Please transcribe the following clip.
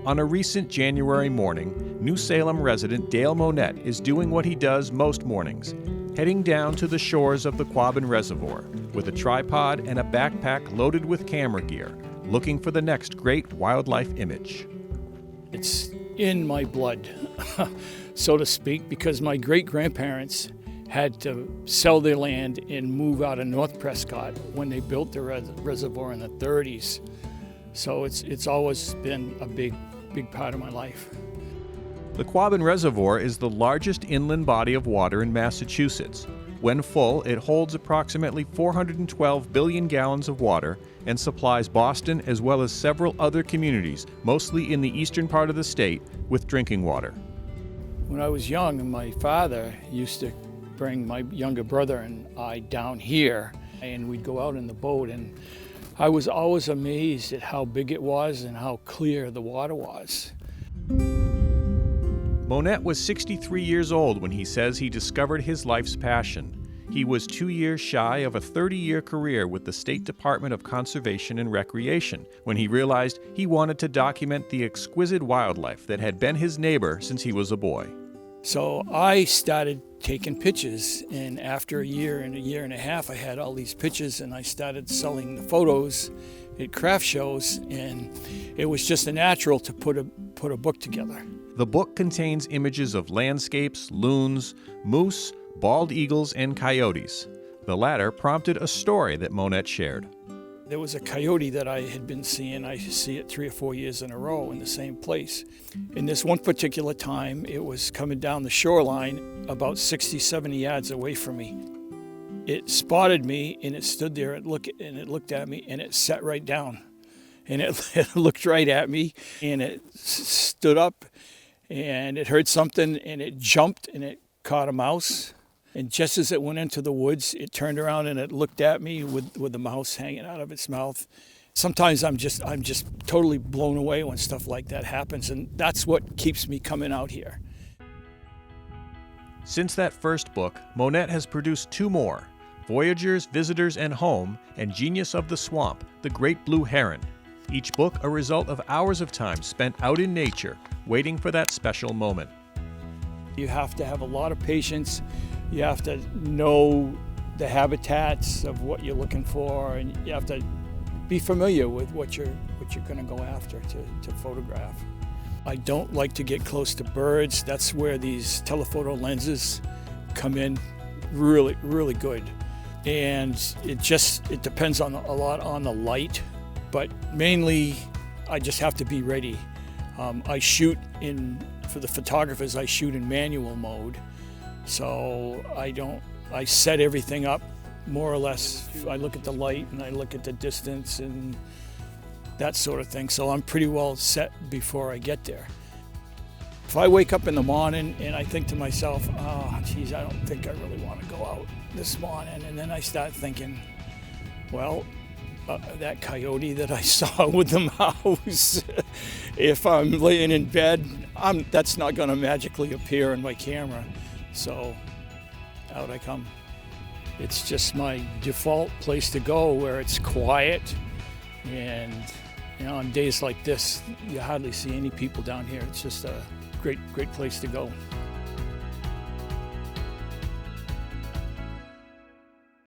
On a recent January morning, New Salem resident Dale Monette is doing what he does most mornings, heading down to the shores of the Quabbin Reservoir with a tripod and a backpack loaded with camera gear, looking for the next great wildlife image. It's in my blood, so to speak, because my great-grandparents had to sell their land and move out of North Prescott when they built the reservoir in the 30s. So it's always been a big part of my life. The Quabbin Reservoir is the largest inland body of water in Massachusetts. When full, it holds approximately 412 billion gallons of water and supplies Boston as well as several other communities, mostly in the eastern part of the state, with drinking water. When I was young, my father used to bring my younger brother and I down here, and we'd go out in the boat, and I was always amazed at how big it was and how clear the water was. Monette was 63 years old when he says he discovered his life's passion. He was 2 years shy of a 30-year career with the State Department of Conservation and Recreation when he realized he wanted to document the exquisite wildlife that had been his neighbor since he was a boy. So I started taking pictures, and after a year and a half, I had all these pictures, and I started selling the photos at craft shows, and it was just a natural to put a book together. The book contains images of landscapes, loons, moose, bald eagles, and coyotes. The latter prompted a story that Monette shared. There was a coyote that I had been seeing. I see it 3 or 4 years in a row in the same place. In this one particular time, it was coming down the shoreline about 60, 70 yards away from me. It spotted me, and it stood there and it looked at me, and it sat right down. And it looked right at me, and it stood up, and it heard something, and it jumped, and it caught a mouse. And just as it went into the woods, it turned around and it looked at me with the mouse hanging out of its mouth. Sometimes I'm just totally blown away when stuff like that happens, and that's what keeps me coming out here. Since that first book, Monette has produced 2 more, Voyagers, Visitors, and Home, and Genius of the Swamp, The Great Blue Heron. Each book a result of hours of time spent out in nature, waiting for that special moment. You have to have a lot of patience. You have to know the habitats of what you're looking for, and you have to be familiar with what you're going to go after to photograph. I don't like to get close to birds. That's where these telephoto lenses come in really, really good. And it depends a lot on the light, but mainly I just have to be ready. For the photographers, I shoot in manual mode. So I set everything up more or less. I look at the light and I look at the distance and that sort of thing. So I'm pretty well set before I get there. If I wake up in the morning and I think to myself, oh, geez, I don't think I really want to go out this morning. And then I start thinking, well, that coyote that I saw with the mouse, if I'm laying in bed, that's not going to magically appear in my camera. So out I come. It's just my default place to go where it's quiet, and on days like this you hardly see any people down here. It's just a great place to go.